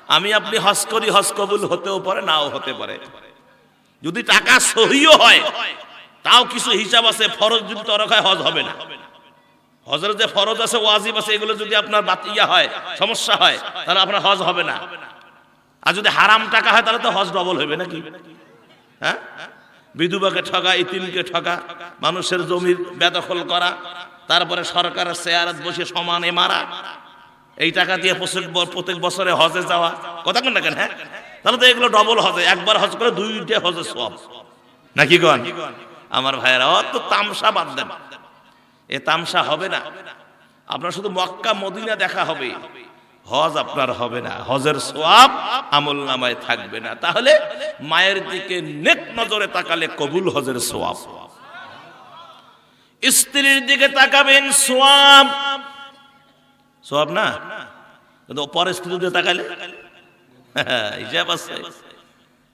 আমি আপনি হজ করি, হজ কবুল হতেও পারে, নাও হতে পারে। যদি টাকা সহিও হয়, তাও কিছু হিসাব আছে। ফরজ যদি তরক হয়, হজ হবে না। হজের যে ফরজ আছে, ওয়াজিব আছে, এগুলো যদি আপনার বাতিয়া হয়, সমস্যা হয়, তাহলে আপনার হজ হবে না। আর যদি হারাম টাকা হয়, তাহলে তো হজ ডবল হবে নাকি? হ্যাঁ, বিধবাকে ঠকা, ইতিমকে ঠকা, মানুষের জমির বেদখল করা, তারপরে সরকারের চেয়ারত বসে সমানে মারা, এই টাকা দিয়ে প্রত্যেক বছরে হজে যাওয়া, কথা কোন না কেন? হ্যাঁ, তাহলে তো এগুলো ডবল হজে, একবার হজ করে দুইটা হজের সওয়াব নাকি কোন? আমার ভাইয়েরা, অত তামসা বাদ দেন, এ তামসা হবে না। আপনার শুধু মক্কা মদিনা দেখা হবে, হজ আপনার হবে না, হজের সওয়াব আমল নামায় থাকবে না। তাহলে মায়ের দিকে নেক নজরে তাকালে কবুল হজের সওয়াব, স্ত্রীর দিকে তাকাবেন সওয়াব, সওয়াব না, কিন্তু পরিস্থিতির দিকে তাকালে হিসাব আছে।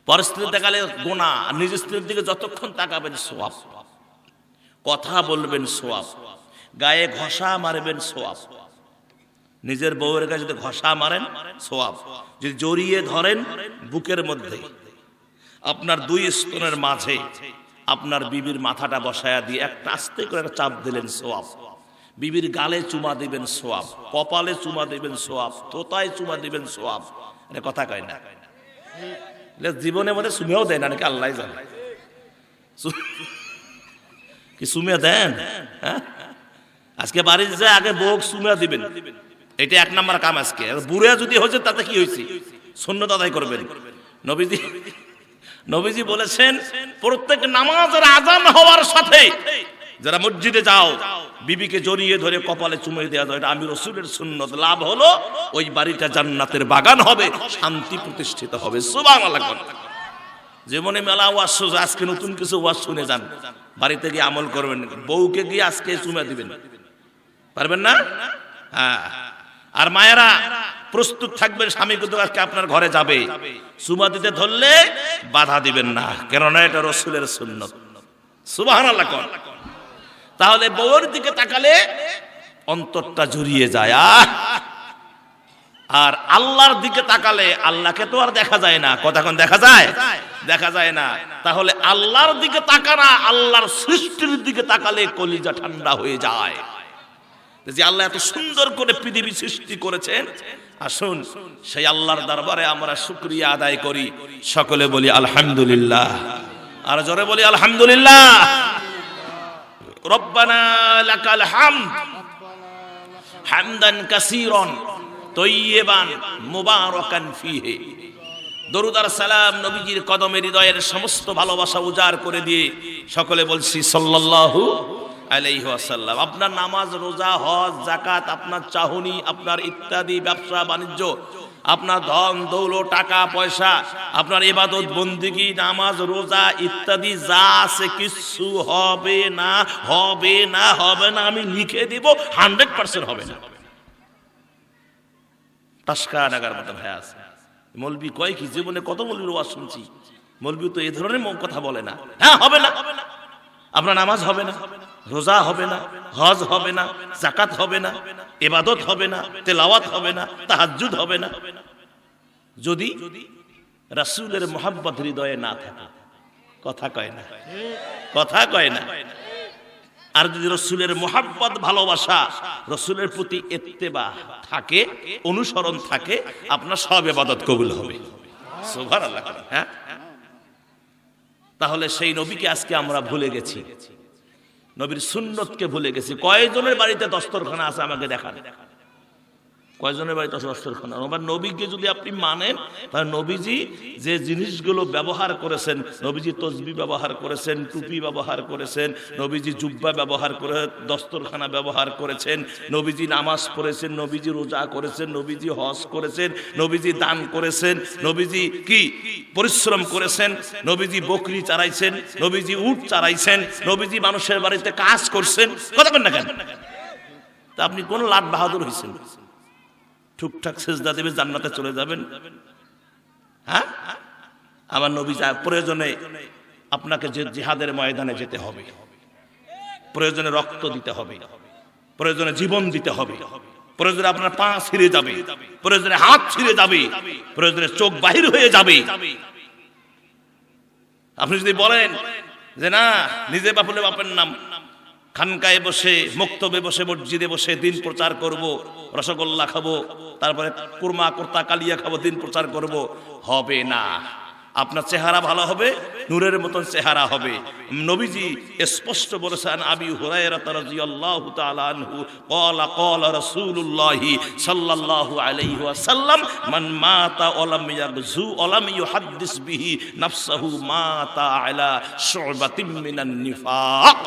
পরিস্থিতি তাকালে গুনাহ, আর নিজের স্ত্রীর দিকে যতক্ষণ তাকাবেন সওয়াব, কথা বলবেন সওয়াব, গায়ে ঘষা মারবেন সওয়াব, নিজের বউয়ের গায়ে যদি ঘষা মারেন সওয়াব, যদি জড়িয়ে ধরেন বুকের মধ্যে, আপনার দুই স্তনের মাঝে আপনার বিবির মাথাটা বসায়া দিয়ে একটা আস্তে করে একটা চাপ দিলেন সওয়াব, বিবির গালে চুমা দিবেন সওয়াব, কপালে চুমা দিবেন সওয়াব, তোতায় চুমা দিবেন সওয়াব। এটা কথা কয় না, জীবনের মধ্যে চুমেও দেয় না নাকি আল্লাহ জানে, কি চুমে দেন? হ্যাঁ, আজকে বাড়ির যে আগে বউ চুমা দিবেন, এটা এক নাম্বার কাম। আজকে বুড়ে যদি হয়েছে তাতে কি হয়েছে, সুন্নত আদায় করবেন। নবীজি বলেছেন, প্রত্যেক নামাজের আযান হওয়ার সাথে যারা মসজিদে যাও, বিবিকে জড়িয়ে ধরে কপালে চুমে দেওয়া যায়, এটা আমি রাসূলের সুন্নত। লাভ হলো ওই বাড়িটা জান্নাতের বাগান হবে, শান্তি প্রতিষ্ঠিত হবে। সুবহানাল্লাহ। জীবনে মেলা ওয়াজ, আজকে নতুন কিছু ওয়াজ শুনে যান, বাড়িতে গিয়ে আমল করবেন। বউকে গিয়ে আজকে চুমা দিবেন, পারবেন না? হ্যাঁ। আর মায়েরা প্রস্তুত থাকবেন, স্বামী কিন্তু আজকে আপনার ঘরে যাবে, চুমা দিতে ধরলে বাধা দিবেন না, কেননা এটা রাসূলের সুন্নত। সুবহানাল্লাহ। তাহলে বউয়ের দিকে তাকালে অন্তরটা জুড়িয়ে যায়। আর আল্লাহর দিকে তাকালে, আল্লাহকে তো আর দেখা যায় না, কতক্ষণ দেখা যায়? দেখা যায় না। তাহলে আল্লাহর দিকে তাকানা, আল্লাহর সৃষ্টির দিকে তাকালে কলিজা ঠান্ডা হয়ে যায়। যে আল্লাহ এত সুন্দর করে পৃথিবী সৃষ্টি করেছেন, আসুন সেই আল্লাহর দরবারে আমরা শুকরিয়া আদায় করি। সকলে বলি আলহামদুলিল্লাহ, আর জোরে বলি আলহামদুলিল্লাহ। রব্বানা লাকাল হামদ হামদান কাসীরান তয়্যিবান মুবারাকান ফীহি। দরুদ আর সালাম নবীজির কদমে হৃদয়ের সমস্ত ভালোবাসা উজাড় করে দিয়ে সকলে বলছি সাল্লাল্লাহু আলাইহি ওয়াসাল্লাম। আপনার নামাজ, রোজা, হজ, যাকাত, আপনার চাহনি, আপনার ইত্যাদি ব্যবসা বাণিজ্য, আপনার ধন দৌলত, টাকা পয়সা, আপনার ইবাদত বন্দেগী, নামাজ, রোজা ইত্যাদি যা আছে কিছু হবে না, হবে না, হবে না, আমি লিখে দিব, 100% হবে না। টাসকা নাগার মতো ভাই আছে। মৌলবি কয় কি, জীবনে কত মৌলবির ওয়াজ শুনছি, মৌলবি তো এই ধরনের কথা বলে না। হ্যাঁ, হবে না, আপনার নামাজ হবে না, রোজা হবে না, হজ হবে না, যাকাত হবে না, ইবাদত হবে না, তেলাওয়াত হবে না, তাহাজ্জুদ হবে না, যদি রাসূলের মুহাব্বত হৃদয়ে না থাকে। কথা কয় না, কথা কয় না। আর যদি রাসূলের মুহাব্বত, ভালোবাসা, রাসূলের প্রতি ইত্তেবা থাকে, অনুসরণ থাকে, আপনার সব ইবাদত কবুল হবে। সুবহানাল্লাহ। হ্যাঁ, তাহলে সেই নবীকে আজকে আমরা ভুলে গেছি, নবীর সুন্নতকে ভুলে গেছি। কয়জনের বাড়িতে দস্তরখানা আছে আমাকে দেখান, কয়জনের বাড়িতে দস্তরখানা? আমার নবীকে যদি আপনি মানেন, তাহলে নবীজি যে জিনিসগুলো ব্যবহার করেছেন, নবীজি তসবিহ ব্যবহার করেছেন, টুপি ব্যবহার করেছেন, নবীজি জুব্বা ব্যবহার করে দস্তরখানা ব্যবহার করেছেন, নবীজি নামাজ পড়েছেন, নবীজি রোজা করেছেন, নবীজি হজ করেছেন, নবীজি দান করেছেন, নবীজি কি পরিশ্রম করেছেন, নবীজি বকরি চড়াইছেন, নবীজি উট চড়াইছেন, নবীজি মানুষের বাড়িতে কাজ করছেন। কথা বলেন না কেন? তা আপনি কোন লাট বাহাদুর হয়েছেন? টুকটাক সেজদা দেবে, জান্নাতে চলে যাবেন। হ্যাঁ, আমার নবী প্রয়োজনে আপনাকে যে জিহাদের ময়দানে যেতে হবে, প্রয়োজনে রক্ত দিতে হবে, প্রয়োজনে জীবন দিতে হবে, প্রয়োজনে আপনার পা ছিঁড়ে যাবে, প্রয়োজনে হাত ছিঁড়ে যাবে, প্রয়োজনে চোখ বাহির হয়ে যাবে। আপনি যদি বলেন যে না, নিজে বাপলে বাপের নাম, খানকায় বসে, মক্তবে বসে, মসজিদে বসে দিন প্রচার করব, রসগোল্লা খাবো, তারপরে কুরমা কুর্তা কালিয়া খাবো, দিন প্রচার করব, হবে না। আপনার চেহারা ভালো হবে, নূরের মতন চেহারা হবে। নবীজি স্পষ্ট বলেছেন, আবি হুরায়রা রাদিয়াল্লাহু তাআলা আনহু ক্বালা ক্বালা রাসূলুল্লাহি সাল্লাল্লাহু আলাইহি ওয়াসাল্লাম মান মাতা ওয়ালাম ইয়াগজু ওয়ালাম ইউহাদ্দিস বিহি নাফসাহু মাতা আলা শু'বাতিন মিনান নিফাক।